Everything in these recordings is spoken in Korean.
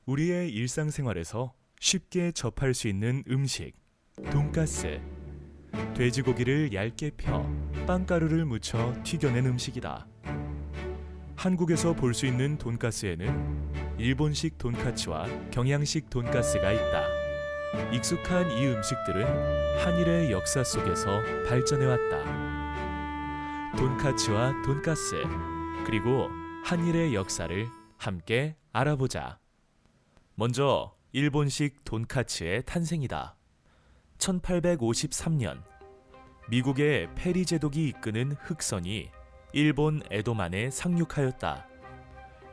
우리의 일상생활에서 쉽게 접할 수 있는 음식, 돈가스. 돼지고기를 얇게 펴 빵가루를 묻혀 튀겨낸 음식이다. 한국에서 볼 수 있는 돈가스에는 일본식 돈카츠와 경양식 돈가스가 있다. 익숙한 이 음식들은 한일의 역사 속에서 발전해왔다. 돈카츠와 돈가스, 그리고 한일의 역사를 함께 알아보자. 먼저 일본식 돈카츠의 탄생이다. 1853년 미국의 페리 제독이 이끄는 흑선이 일본 에도만에 상륙하였다.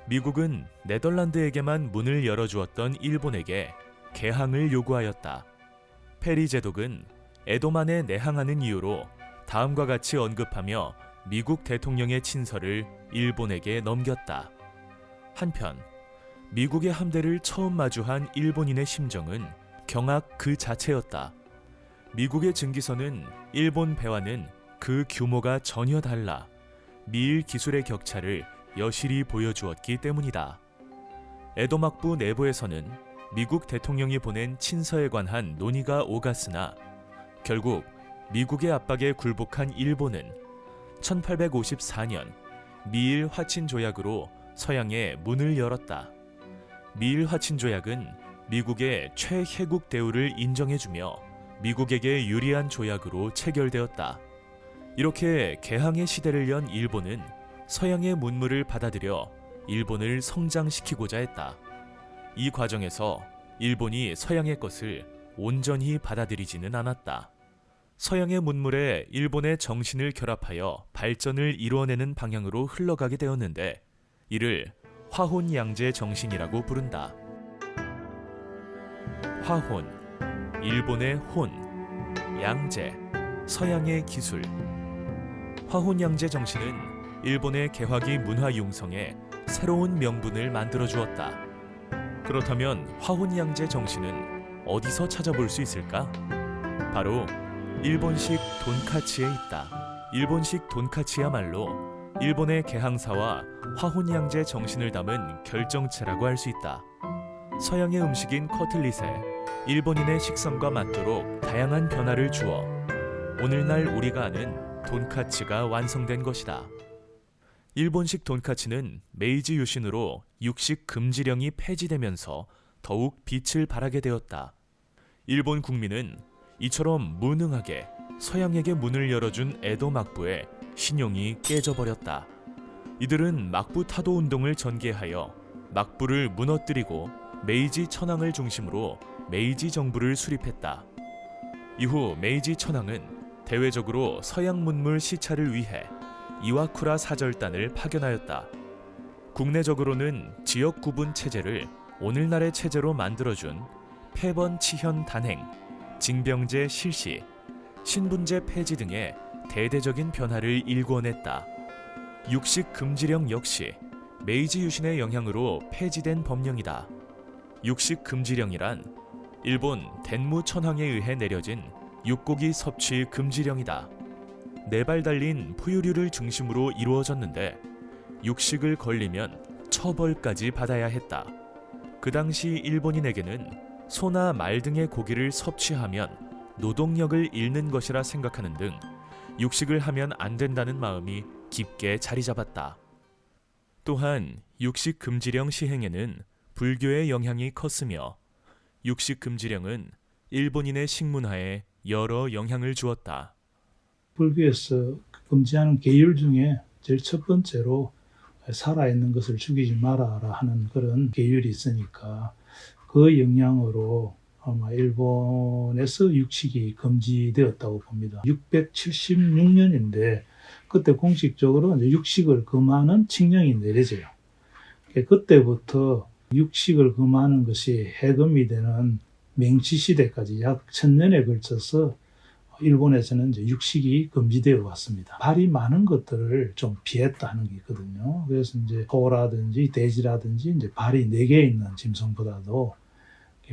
미국은 네덜란드에게만 문을 열어주었던 일본에게 개항을 요구하였다. 페리 제독은 에도만에 내항하는 이유로 다음과 같이 언급하며 미국 대통령의 친서를 일본에게 넘겼다. 한편 미국의 함대를 처음 마주한 일본인의 심정은 경악 그 자체였다. 미국의 증기선은 일본 배와는 그 규모가 전혀 달라 미일 기술의 격차를 여실히 보여주었기 때문이다. 에도 막부 내부에서는 미국 대통령이 보낸 친서에 관한 논의가 오갔으나 결국 미국의 압박에 굴복한 일본은 1854년 미일 화친 조약으로 서양에 문을 열었다. 미일 화친 조약은 미국의 최혜국 대우를 인정해주며 미국에게 유리한 조약으로 체결되었다. 이렇게 개항의 시대를 연 일본은 서양의 문물을 받아들여 일본을 성장시키고자 했다. 이 과정에서 일본이 서양의 것을 온전히 받아들이지는 않았다. 서양의 문물에 일본의 정신을 결합하여 발전을 이루어내는 방향으로 흘러가게 되었는데 이를 화혼양제 정신이라고 부른다. 화혼, 일본의 혼, 양제, 서양의 기술. 화혼양제 정신은 일본의 개화기 문화 융성에 새로운 명분을 만들어 주었다. 그렇다면 화혼양제 정신은 어디서 찾아볼 수 있을까? 바로 일본식 돈카츠에 있다. 일본식 돈카츠야말로 일본의 개항사와 화혼양제 정신을 담은 결정체라고 할 수 있다. 서양의 음식인 커틀릿에 일본인의 식성과 맞도록 다양한 변화를 주어 오늘날 우리가 아는 돈카츠가 완성된 것이다. 일본식 돈카츠는 메이지 유신으로 육식 금지령이 폐지되면서 더욱 빛을 발하게 되었다. 일본 국민은 이처럼 무능하게 서양에게 문을 열어준 에도 막부에 신용이 깨져버렸다. 이들은 막부 타도 운동을 전개하여 막부를 무너뜨리고 메이지 천황을 중심으로 메이지 정부를 수립했다. 이후 메이지 천황은 대외적으로 서양 문물 시찰을 위해 이와쿠라 사절단을 파견하였다. 국내적으로는 지역 구분 체제를 오늘날의 체제로 만들어준 폐번 치현 단행, 징병제 실시, 신분제 폐지 등의 대대적인 변화를 일궈냈다. 육식 금지령 역시 메이지 유신의 영향으로 폐지된 법령이다. 육식 금지령이란 일본 덴무 천황에 의해 내려진 육고기 섭취 금지령이다. 4발 달린 포유류를 중심으로 이루어졌는데 육식을 걸리면 처벌까지 받아야 했다. 그 당시 일본인에게는 소나 말 등의 고기를 섭취하면 노동력을 잃는 것이라 생각하는 등 육식을 하면 안 된다는 마음이 깊게 자리 잡았다. 또한 육식 금지령 시행에는 불교의 영향이 컸으며 육식 금지령은 일본인의 식문화에 여러 영향을 주었다. 불교에서 금지하는 계율 중에 제일 첫 번째로 살아있는 것을 죽이지 말아라 하는 그런 계율이 있으니까 그 영향으로 아마 일본에서 육식이 금지되었다고 봅니다. 676년인데 그때 공식적으로 이제 육식을 금하는 칙령이 내려져요. 그때부터 육식을 금하는 것이 해금이 되는 맹치 시대까지 약 1000년에 걸쳐서 일본에서는 이제 육식이 금지되어 왔습니다. 발이 많은 것들을 좀 피했다 하는 게 있거든요. 그래서 이제 소라든지 돼지라든지 이제 발이 4개 있는 짐승보다도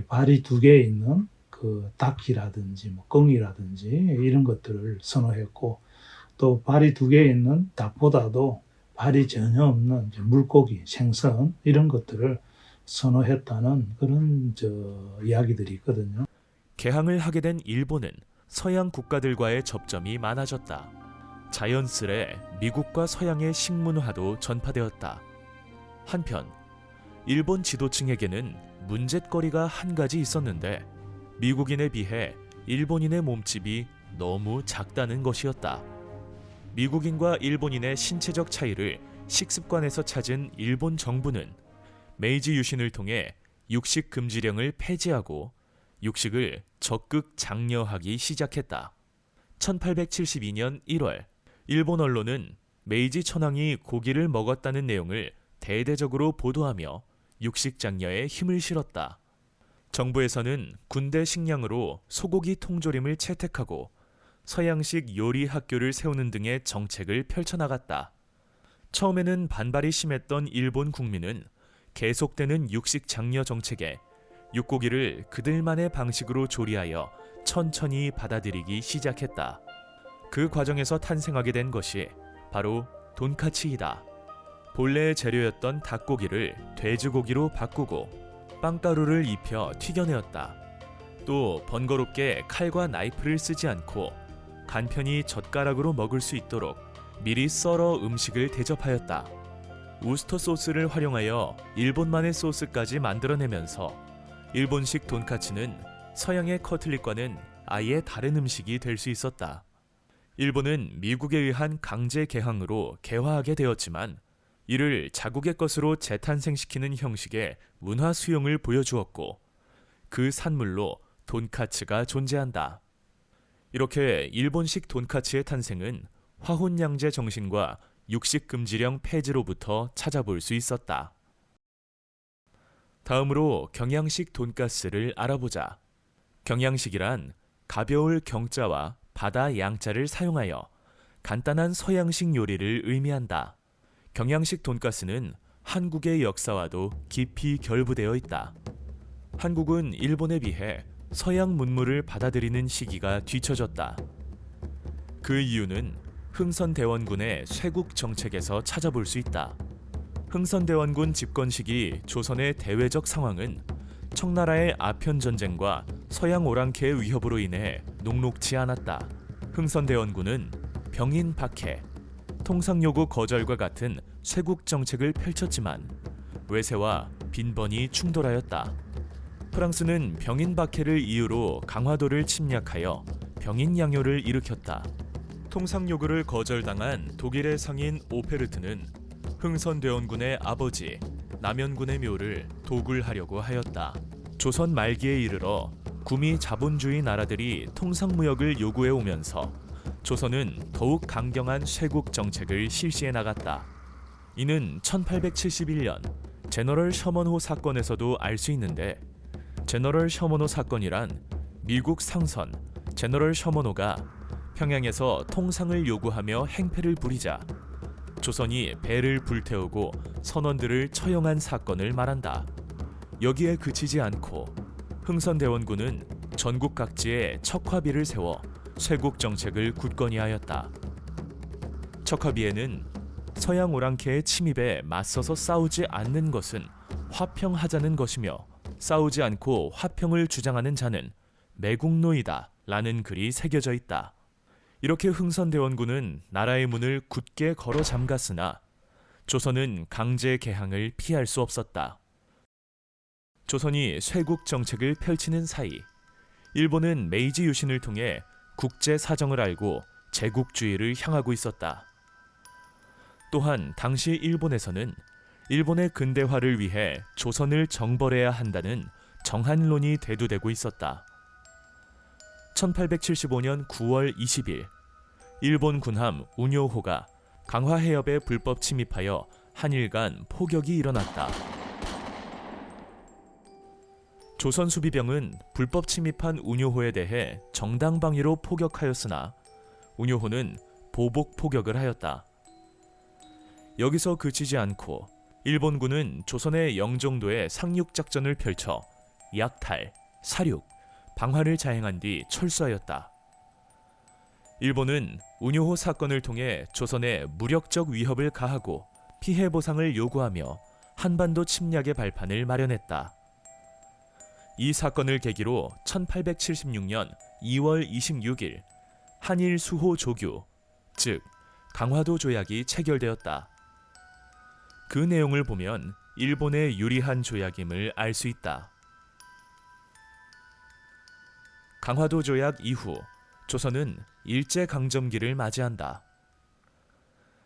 발이 2개 있는 그 닭이라든지 뭐 꿩이라든지 이런 것들을 선호했고 또 발이 2개 있는 닭보다도 발이 전혀 없는 물고기, 생선 이런 것들을 선호했다는 그런 이야기들이 있거든요. 개항을 하게 된 일본은 서양 국가들과의 접점이 많아졌다. 자연스레 미국과 서양의 식문화도 전파되었다. 한편 일본 지도층에게는 문제거리가 한 가지 있었는데 미국인에 비해 일본인의 몸집이 너무 작다는 것이었다. 미국인과 일본인의 신체적 차이를 식습관에서 찾은 일본 정부는 메이지 유신을 통해 육식 금지령을 폐지하고 육식을 적극 장려하기 시작했다. 1872년 1월 일본 언론은 메이지 천황이 고기를 먹었다는 내용을 대대적으로 보도하며 육식 장려에 힘을 실었다. 정부에서는 군대 식량으로 소고기 통조림을 채택하고 서양식 요리 학교를 세우는 등의 정책을 펼쳐나갔다. 처음에는 반발이 심했던 일본 국민은 계속되는 육식 장려 정책에 육고기를 그들만의 방식으로 조리하여 천천히 받아들이기 시작했다. 그 과정에서 탄생하게 된 것이 바로 돈카츠이다. 본래의 재료였던 닭고기를 돼지고기로 바꾸고 빵가루를 입혀 튀겨내었다. 또 번거롭게 칼과 나이프를 쓰지 않고 간편히 젓가락으로 먹을 수 있도록 미리 썰어 음식을 대접하였다. 우스터 소스를 활용하여 일본만의 소스까지 만들어내면서 일본식 돈카츠는 서양의 커틀릿과는 아예 다른 음식이 될 수 있었다. 일본은 미국에 의한 강제 개항으로 개화하게 되었지만 이를 자국의 것으로 재탄생시키는 형식의 문화 수용을 보여주었고 그 산물로 돈카츠가 존재한다. 이렇게 일본식 돈카츠의 탄생은 화혼양제 정신과 육식 금지령 폐지로부터 찾아볼 수 있었다. 다음으로 경양식 돈가스를 알아보자. 경양식이란 가벼울 경자와 바다 양자를 사용하여 간단한 서양식 요리를 의미한다. 경양식 돈가스는 한국의 역사와도 깊이 결부되어 있다. 한국은 일본에 비해 서양 문물을 받아들이는 시기가 뒤처졌다. 그 이유는 흥선대원군의 쇄국 정책에서 찾아볼 수 있다. 흥선대원군 집권 시기 조선의 대외적 상황은 청나라의 아편 전쟁과 서양 오랑캐의 위협으로 인해 녹록지 않았다. 흥선대원군은 병인 박해, 통상 요구 거절과 같은 쇄국 정책을 펼쳤지만 외세와 빈번히 충돌하였다. 프랑스는 병인 박해를 이유로 강화도를 침략하여 병인 양요를 일으켰다. 통상 요구를 거절당한 독일의 상인 오페르트는 흥선대원군의 아버지 남연군의 묘를 도굴하려고 하였다. 조선 말기에 이르러 구미 자본주의 나라들이 통상무역을 요구해 오면서 조선은 더욱 강경한 쇄국 정책을 실시해 나갔다. 이는 1871년 제너럴 셔먼호 사건에서도 알 수 있는데 제너럴 셔먼호 사건이란 미국 상선 제너럴 셔먼호가 평양에서 통상을 요구하며 행패를 부리자 조선이 배를 불태우고 선원들을 처형한 사건을 말한다. 여기에 그치지 않고 흥선대원군은 전국 각지에 척화비를 세워 쇄국 정책을 굳건히 하였다. 척화비에는 서양 오랑캐의 침입에 맞서서 싸우지 않는 것은 화평하자는 것이며 싸우지 않고 화평을 주장하는 자는 매국노이다 라는 글이 새겨져 있다. 이렇게 흥선대원군은 나라의 문을 굳게 걸어 잠갔으나 조선은 강제 개항을 피할 수 없었다. 조선이 쇄국 정책을 펼치는 사이 일본은 메이지 유신을 통해 국제 사정을 알고 제국주의를 향하고 있었다. 또한 당시 일본에서는 일본의 근대화를 위해 조선을 정벌해야 한다는 정한론이 대두되고 있었다. 1875년 9월 20일 일본 군함 우뇨호가 강화 해협에 불법 침입하여 한일 간 포격이 일어났다. 조선 수비병은 불법 침입한 우뇨호에 대해 정당방위로 포격하였으나 우뇨호는 보복 포격을 하였다. 여기서 그치지 않고 일본군은 조선의 영종도에 상륙작전을 펼쳐 약탈, 사륙, 방화를 자행한 뒤 철수하였다. 일본은 우뇨호 사건을 통해 조선에 무력적 위협을 가하고 피해 보상을 요구하며 한반도 침략의 발판을 마련했다. 이 사건을 계기로 1876년 2월 26일 한일 수호 조규, 즉 강화도 조약이 체결되었다. 그 내용을 보면 일본에 유리한 조약임을 알 수 있다. 강화도 조약 이후 조선은 일제강점기를 맞이한다.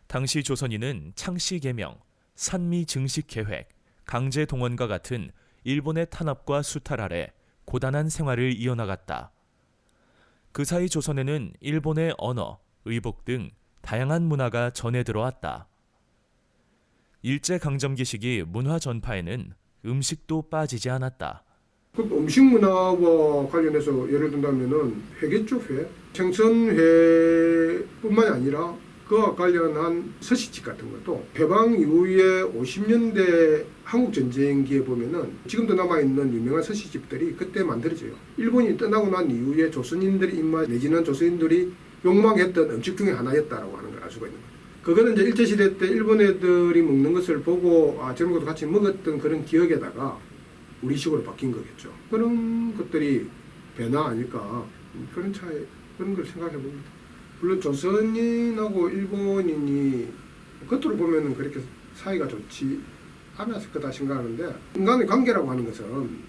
당시 조선인은 창씨 개명, 산미 증식 계획, 강제 동원과 같은 일본의 탄압과 수탈 아래 고단한 생활을 이어나갔다. 그 사이 조선에는 일본의 언어, 의복 등 다양한 문화가 전해 들어왔다. 일제강점기 시기 문화 전파에는 음식도 빠지지 않았다. 그 음식 문화와 관련해서 예를 든다면은 회겠죠, 회. 생선회뿐만이 아니라 그와 관련한 서식집 같은 것도 해방 이후에 50년대 한국 전쟁기에 보면은 지금도 남아있는 유명한 서식집들이 그때 만들어져요. 일본이 떠나고 난 이후에 조선인들의 입맛 내지는 조선인들이 욕망했던 음식 중에 하나였다라고 하는 걸 알 수가 있는 거예요. 그거는 이제 일제시대 때 일본 애들이 먹는 것을 보고 저런 것도 같이 먹었던 그런 기억에다가 우리식으로 바뀐 거겠죠. 그런 것들이 변화 아닐까, 그런 차이, 그런 걸 생각해 봅니다. 물론 조선인하고 일본인이 겉으로 보면은 그렇게 사이가 좋지 않았을 거다 생각하는데, 인간의 관계라고 하는 것은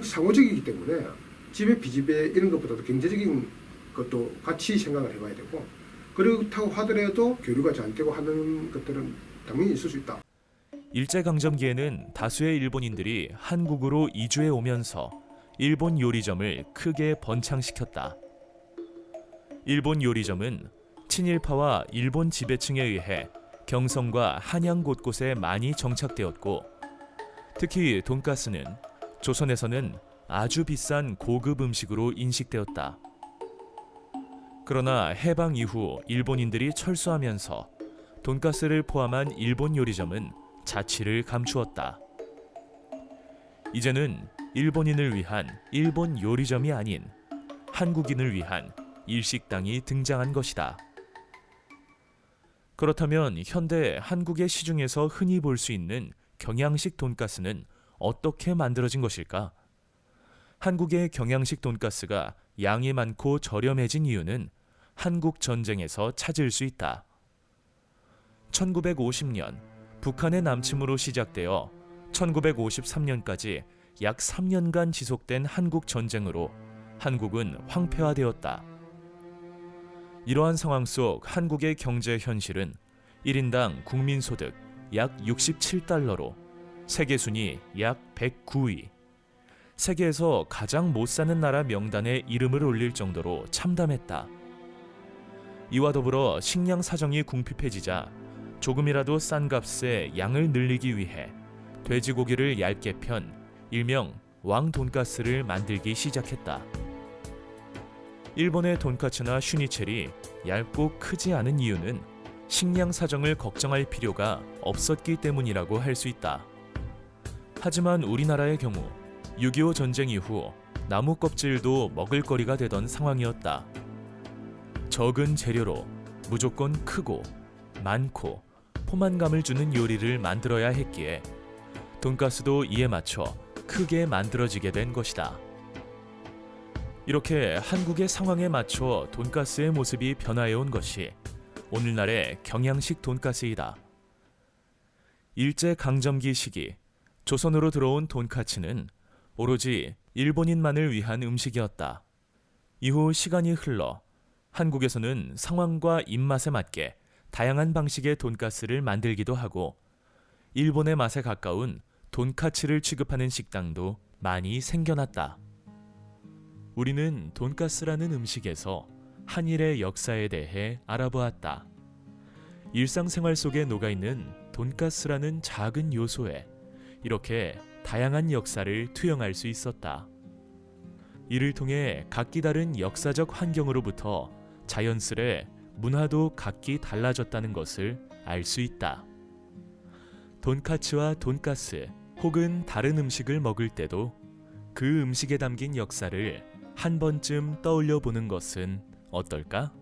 상호적이기 때문에 지배 비지배 이런 것보다도 경제적인 것도 같이 생각을 해봐야 되고, 그렇다고 하더라도 교류가 잘 안 되고 하는 것들은 당연히 있을 수 있다. 일제강점기에는 다수의 일본인들이 한국으로 이주해 오면서 일본 요리점을 크게 번창시켰다. 일본 요리점은 친일파와 일본 지배층에 의해 경성과 한양 곳곳에 많이 정착되었고, 특히 돈가스는 조선에서는 아주 비싼 고급 음식으로 인식되었다. 그러나 해방 이후 일본인들이 철수하면서 돈가스를 포함한 일본 요리점은 자취를 감추었다. 이제는 일본인을 위한 일본 요리점이 아닌 한국인을 위한 일식당이 등장한 것이다. 그렇다면 현대 한국의 시중에서 흔히 볼 수 있는 경양식 돈가스는 어떻게 만들어진 것일까? 한국의 경양식 돈가스가 양이 많고 저렴해진 이유는 한국 전쟁에서 찾을 수 있다. 1950년 북한의 남침으로 시작되어 1953년까지 약 3년간 지속된 한국 전쟁으로 한국은 황폐화되었다. 이러한 상황 속 한국의 경제 현실은 1인당 국민소득 약 67달러로 세계 순위 약 109위, 세계에서 가장 못 사는 나라 명단에 이름을 올릴 정도로 참담했다. 이와 더불어 식량 사정이 궁핍해지자 조금이라도 싼 값에 양을 늘리기 위해 돼지고기를 얇게 편 일명 왕돈가스를 만들기 시작했다. 일본의 돈까츠나 슈니첼이 얇고 크지 않은 이유는 식량 사정을 걱정할 필요가 없었기 때문이라고 할 수 있다. 하지만 우리나라의 경우 6.25 전쟁 이후 나무 껍질도 먹을거리가 되던 상황이었다. 적은 재료로 무조건 크고 많고 포만감을 주는 요리를 만들어야 했기에 돈가스도 이에 맞춰 크게 만들어지게 된 것이다. 이렇게 한국의 상황에 맞춰 돈가스의 모습이 변화해온 것이 오늘날의 경양식 돈가스이다. 일제강점기 시기 조선으로 들어온 돈까츠는 오로지 일본인만을 위한 음식이었다. 이후 시간이 흘러 한국에서는 상황과 입맛에 맞게 다양한 방식의 돈가스를 만들기도 하고 일본의 맛에 가까운 돈까츠를 취급하는 식당도 많이 생겨났다. 우리는 돈가스라는 음식에서 한일의 역사에 대해 알아보았다. 일상생활 속에 녹아있는 돈가스라는 작은 요소에 이렇게 다양한 역사를 투영할 수 있었다. 이를 통해 각기 다른 역사적 환경으로부터 자연스레 문화도 각기 달라졌다는 것을 알 수 있다. 돈까츠와 돈가스 혹은 다른 음식을 먹을 때도 그 음식에 담긴 역사를 한 번쯤 떠올려 보는 것은 어떨까?